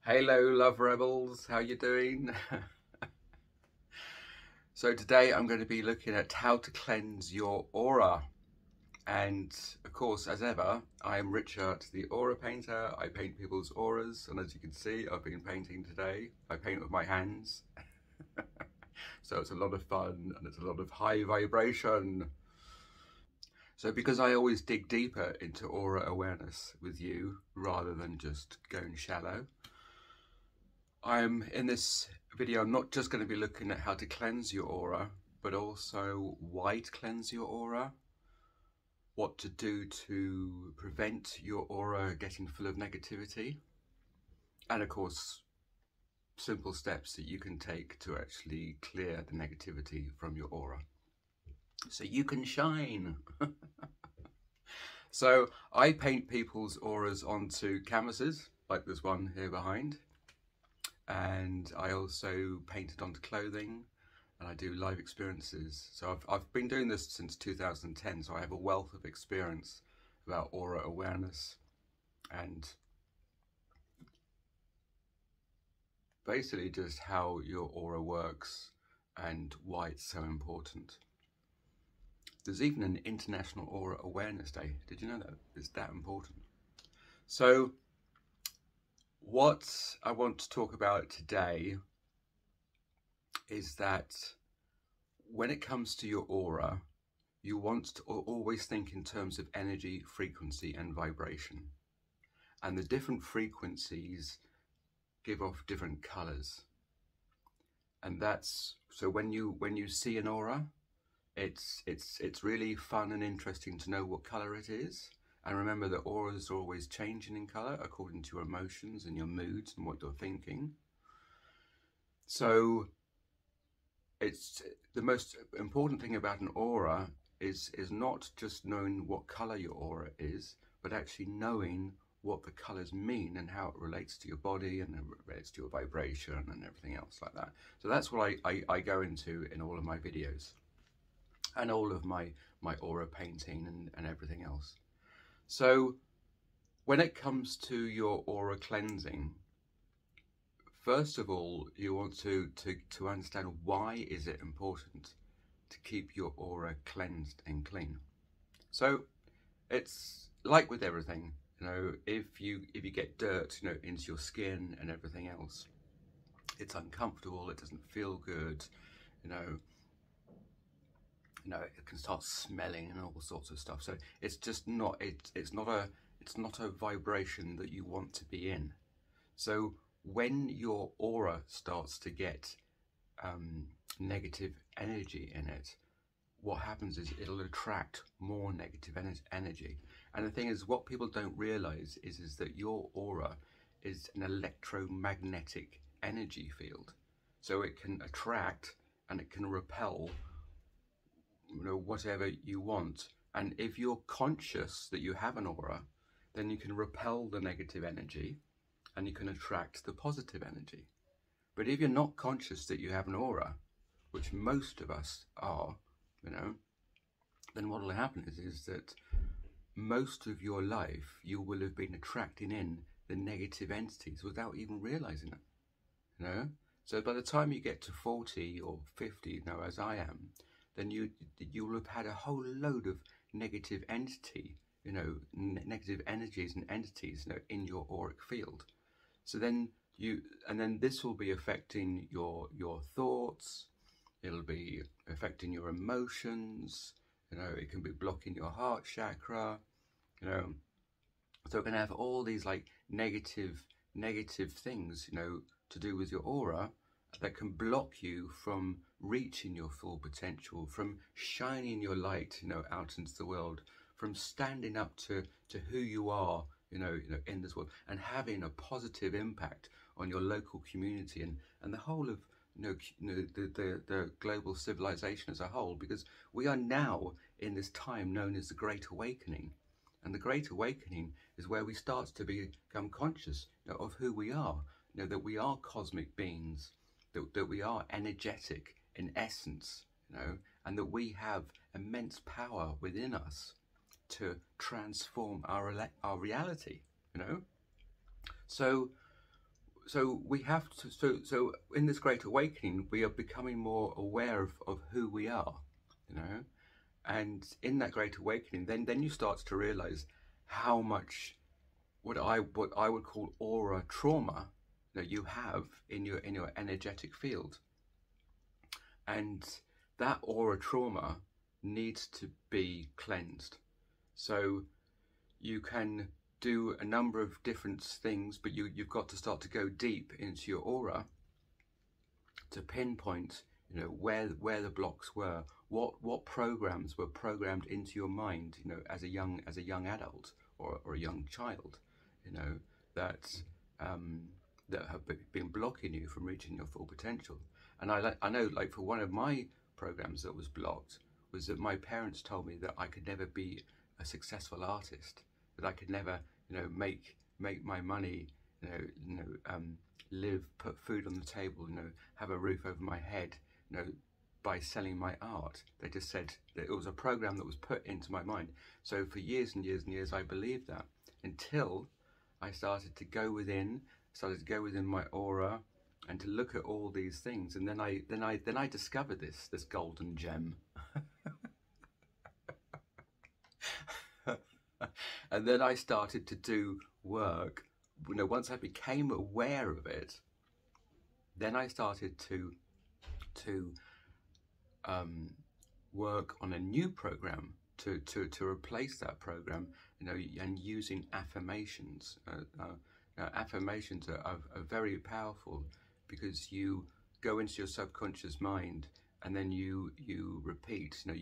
Hello, love rebels. How you doing? So today I'm going to be looking at how to cleanse your aura. And of course, as ever, I am Richart, the aura painter. I paint people's auras, and as you can see, I've been painting today. I paint with my hands. So it's a lot of fun and it's a lot of high vibration. So because I always dig deeper into aura awareness with you rather than just going shallow, in this video, I'm not just going to be looking at how to cleanse your aura, but also why to cleanse your aura, what to do to prevent your aura getting full of negativity, and of course, simple steps that you can take to actually clear the negativity from your aura so you can shine. So I paint people's auras onto canvases like this one here behind. And I also painted onto clothing, and I do live experiences. So I've been doing this since 2010, so I have a wealth of experience about aura awareness and basically just how your aura works and why it's so important. There's even an International Aura Awareness Day. Did you know that? It's that important. So what I want to talk about today is that when it comes to your aura, you want to always think in terms of energy, frequency, and vibration. And the different frequencies give off different colors. And that's, so when you see an aura, it's really fun and interesting to know what color it is. And remember that auras are always changing in color according to your emotions and your moods and what you're thinking. So it's the most important thing about an aura is not just knowing what color your aura is, but actually knowing what the colors mean and how it relates to your body and it relates to your vibration and everything else like that. So that's what I go into in all of my videos and all of my aura painting and everything else. So when it comes to your aura cleansing, first of all, you want to understand why is it important to keep your aura cleansed and clean. So it's like with everything, you know, if you get dirt, you know, into your skin and everything else, it's uncomfortable, it doesn't feel good, you know, it can start smelling and all sorts of stuff. So it's just not, it's not a vibration that you want to be in. So when your aura starts to get negative energy in it, what happens is it'll attract more negative energy. And the thing is, what people don't realize is that your aura is an electromagnetic energy field. So it can attract and it can repel, you know, whatever you want. And if you're conscious that you have an aura, then you can repel the negative energy and you can attract the positive energy. But if you're not conscious that you have an aura, which most of us are, you know, then what will happen is that most of your life you will have been attracting in the negative entities without even realizing it, you know. So by the time you get to 40 or 50, you know, as I am, then you will have had a whole load of negative entity, you know, negative energies and entities, you know, in your auric field. So then this will be affecting your thoughts. It'll be affecting your emotions. You know, it can be blocking your heart chakra. You know, so it can have all these like negative things, you know, to do with your aura that can block you from reaching your full potential, from shining your light, you know, out into the world, from standing up to who you are, you know, in this world, and having a positive impact on your local community and the whole of, the global civilization as a whole, because we are now in this time known as the Great Awakening. And the Great Awakening is where we start to become conscious, you know, of who we are, you know, that we are cosmic beings, that we are energetic in essence, you know, and that we have immense power within us to transform our reality, you know. So so we have to, so in this great awakening, we are becoming more aware of who we are, you know, and in that great awakening, then you start to realize how much what I would call aura trauma that you have in your energetic field, and that aura trauma needs to be cleansed. So you can do a number of different things, but you've got to start to go deep into your aura to pinpoint, you know, where the blocks were, what programs were programmed into your mind, you know, as a young adult or a young child, you know, that that have been blocking you from reaching your full potential. And I know, like, for one of my programs that was blocked was that my parents told me that I could never be a successful artist, that I could never, you know, make my money, live, put food on the table, you know, have a roof over my head, you know, by selling my art. They just said that it was a program that was put into my mind. So for years and years and years, I believed that, until I started to go within my aura and to look at all these things, and then I discovered this golden gem. And then I started to do work. You know, once I became aware of it, then I started to work on a new program to replace that program, you know, and using affirmations. Affirmations are very powerful, because you go into your subconscious mind and then you repeat, you know,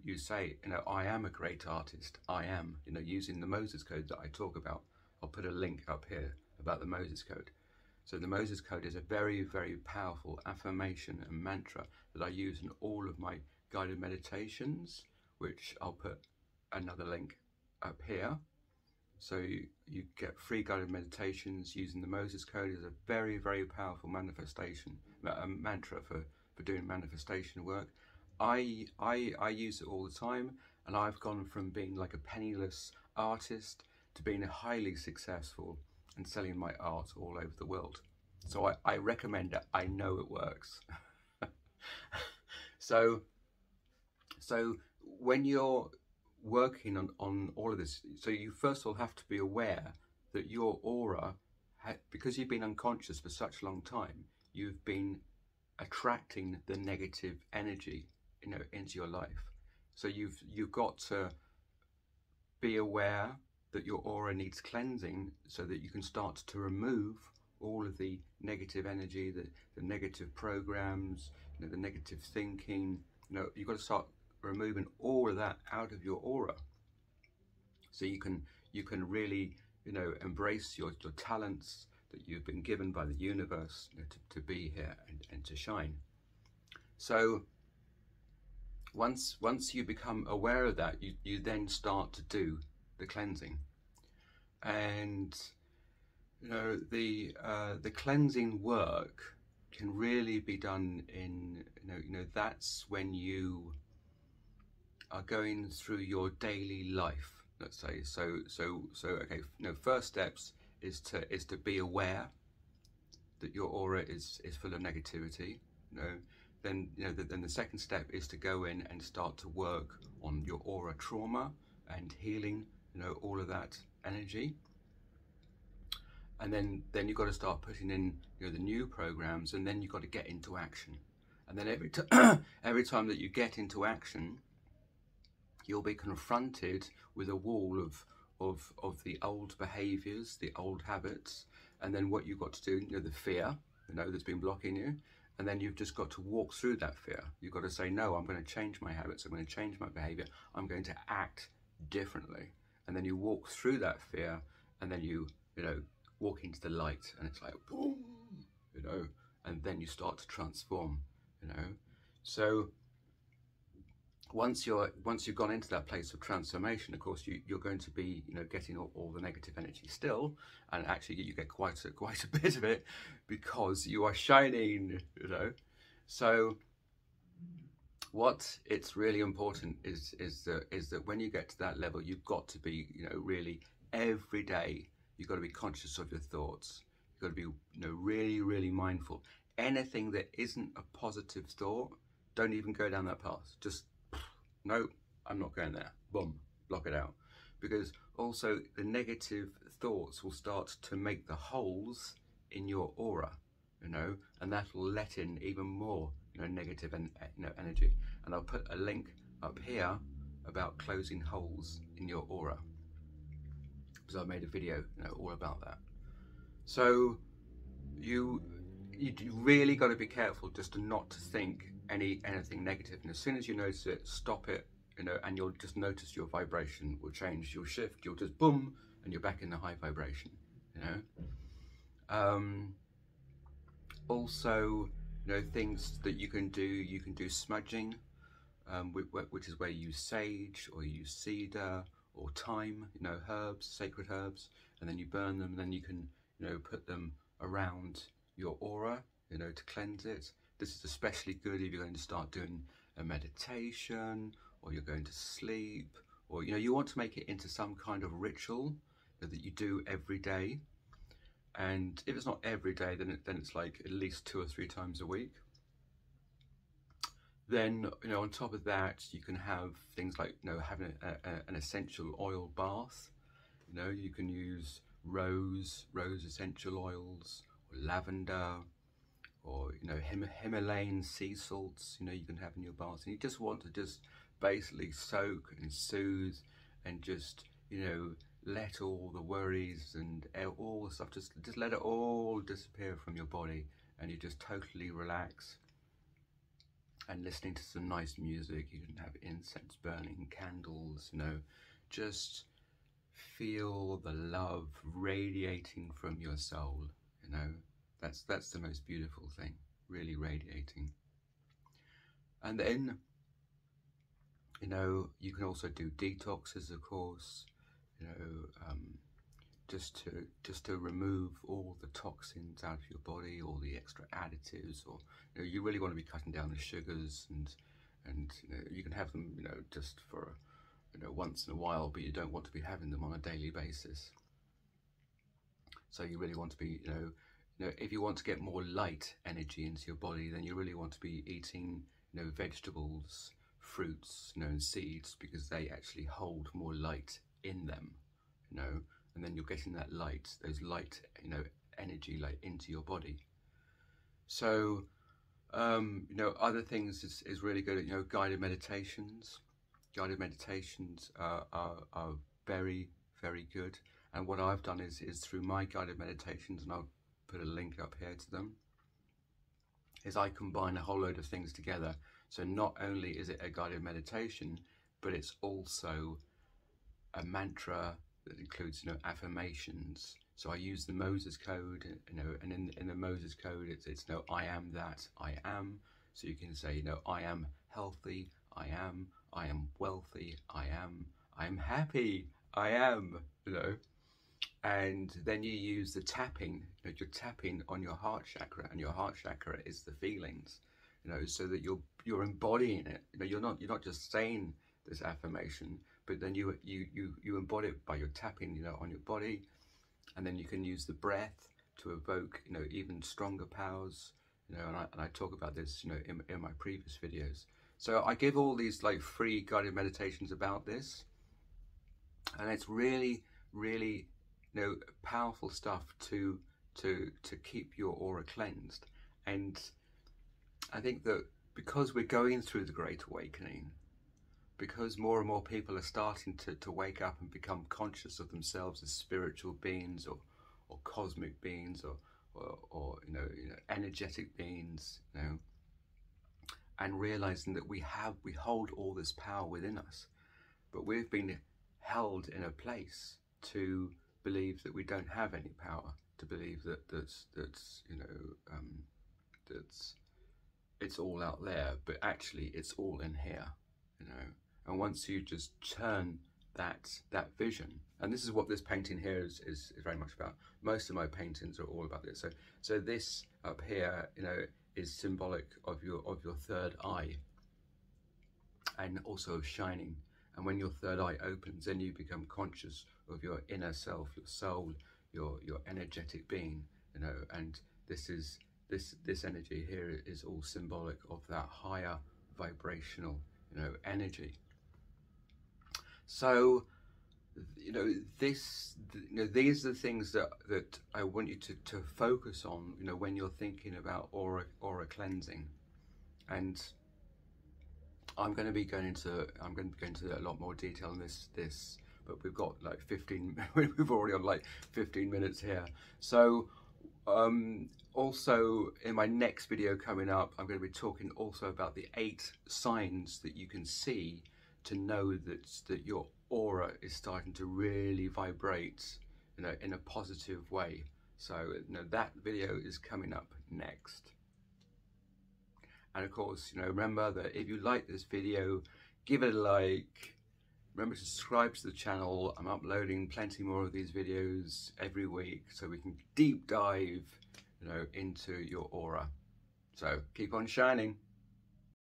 you say, you know, I am a great artist, I am, you know, using the Moses Code that I talk about. I'll put a link up here about the Moses Code. So the Moses Code is a very, very powerful affirmation and mantra that I use in all of my guided meditations, which I'll put another link up here. So you get free guided meditations using the Moses Code. Is a very, very powerful manifestation, mantra for doing manifestation work. I use it all the time, and I've gone from being like a penniless artist to being highly successful and selling my art all over the world. So I recommend it. I know it works. So when you're working on all of this, so you first of all have to be aware that your aura, because you've been unconscious for such a long time, you've been attracting the negative energy, you know, into your life. So you've got to be aware that your aura needs cleansing, so that you can start to remove all of the negative energy, the negative programs, you know, the negative thinking. You know, you've got to start removing all of that out of your aura, so you can really, you know, embrace your talents that you've been given by the universe, you know, to be here and to shine. So once you become aware of that, you then start to do the cleansing. And you know, the cleansing work can really be done in, you know, that's when you are going through your daily life, let's say. So okay, you know, first steps is to be aware that your aura is full of negativity. You know, then the second step is to go in and start to work on your aura trauma and healing, you know, all of that energy. And then you've got to start putting in, you know, the new programs, and then you've got to get into action. And then every time that you get into action, you'll be confronted with a wall of the old behaviors, the old habits, and then what you've got to do, you know, the fear, you know, that's been blocking you. And then you've just got to walk through that fear. You've got to say, no, I'm going to change my habits. I'm going to change my behavior. I'm going to act differently. And then you walk through that fear, and then you know, walk into the light, and it's like boom, you know, and then you start to transform, you know. So once you've gone into that place of transformation, of course you're going to be, you know, getting all the negative energy still, and actually you get quite a bit of it, because you are shining, you know. So what it's really important is that when you get to that level, you've got to be, you know, really every day you've got to be conscious of your thoughts. You've got to be, you know, really, really mindful. Anything that isn't a positive thought, don't even go down that path. Just, no, I'm not going there. Boom, block it out. Because also the negative thoughts will start to make the holes in your aura, you know, and that will let in even more, you know, negative and, you know, energy. And I'll put a link up here about closing holes in your aura, because I made a video, you know, all about that. So you really got to be careful just to not to think anything negative, and as soon as you notice it, stop it, you know, and you'll just notice your vibration will change. You'll shift, you'll just boom, and you're back in the high vibration, you know. Also, you know, things that you can do smudging, which is where you use sage or you use cedar or thyme, you know, herbs, sacred herbs, and then you burn them, and then you can, you know, put them around your aura, you know, to cleanse it. This is especially good if you're going to start doing a meditation, or you're going to sleep, or, you know, you want to make it into some kind of ritual that you do every day. And if it's not every day, then it's like at least 2 or 3 times a week. Then, you know, on top of that, you can have things like, you know, having an essential oil bath. You know, you can use rose essential oils, or lavender, or, you know, Himalayan sea salts, you know, you can have in your bath. And you just want to just basically soak and soothe and just, you know, let all the worries and all the stuff, just let it all disappear from your body, and you just totally relax. And listening to some nice music, you can have incense burning, candles, you know, just feel the love radiating from your soul, you know. That's the most beautiful thing, really radiating. And then, you know, you can also do detoxes, of course, you know, just to remove all the toxins out of your body, all the extra additives, or, you know, you really want to be cutting down the sugars, and you know, you can have them, you know, just for, you know, once in a while, but you don't want to be having them on a daily basis. So you really want to be, you know, if you want to get more light energy into your body, then you really want to be eating, you know, vegetables, fruits, you know, and seeds, because they actually hold more light in them, you know, and then you're getting that light, those light, you know, energy like into your body. So, you know, other things is really good. You know, guided meditations. Guided meditations are very, very good. And what I've done is through my guided meditations, and I'll put a link up here to them, is I combine a whole load of things together. So not only is it a guided meditation, but it's also a mantra that includes, you know, affirmations. So I use the Moses code, you know, and in the Moses code, it's you know, I am that I am. So you can say, you know, I am healthy, I am wealthy, I am happy, I am, you know. And then you use the tapping, you know, you're tapping on your heart chakra, and your heart chakra is the feelings, you know, so that you're embodying it. You know, you're not just saying this affirmation, but then you embody it by your tapping, you know, on your body. And then you can use the breath to evoke, you know, even stronger powers, you know, and I talk about this, you know, in my previous videos. So I give all these like free guided meditations about this, and it's really, really, you know, powerful stuff to keep your aura cleansed. And I think that because we're going through the Great Awakening, because more and more people are starting to wake up and become conscious of themselves as spiritual beings, or cosmic beings, or you know, energetic beings, you know, and realizing that we hold all this power within us, but we've been held in a place to believe that we don't have any power, to believe that's you know, that's it's all out there, but actually it's all in here, you know. And once you just turn that vision, and this is what this painting here is very much about. Most of my paintings are all about this. So this up here, you know, is symbolic of your third eye, and also of shining. And when your third eye opens, then you become conscious of your inner self, your soul, your energetic being, you know, and this energy here is all symbolic of that higher vibrational, you know, energy. So, you know, these are the things that I want you to focus on, you know, when you're thinking about aura cleansing. And I'm going to be going into a lot more detail in this, but we've got like 15. We've already got like 15 minutes here. So also in my next video coming up, I'm going to be talking also about the 8 signs that you can see to know that your aura is starting to really vibrate, you know, in a positive way. So, you know, that video is coming up next. And of course, you know, remember that if you like this video, give it a like. Remember to subscribe to the channel. I'm uploading plenty more of these videos every week, so we can deep dive, you know, into your aura. So keep on shining.